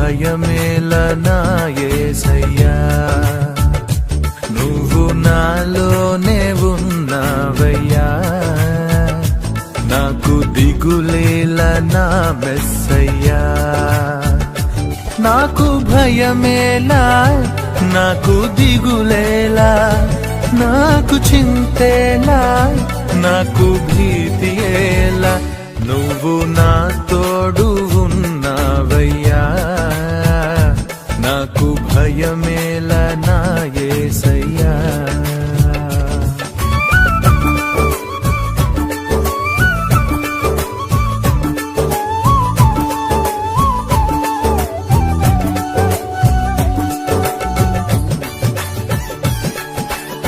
భయమేల నా యేసయ్యా, నువ్వు నాలోనే ఉన్నావయ్యా, నాకు దిగులేల నా మెస్సయ్యా. నాకు భయమేలా, నాకు దిగులేలా, నాకు చింతేలా, నాకు భీతియేలా, నువ్వు నా తోడు ఉన్నావయ్యా, నాకు భయమేలా నా యేసయ్యా.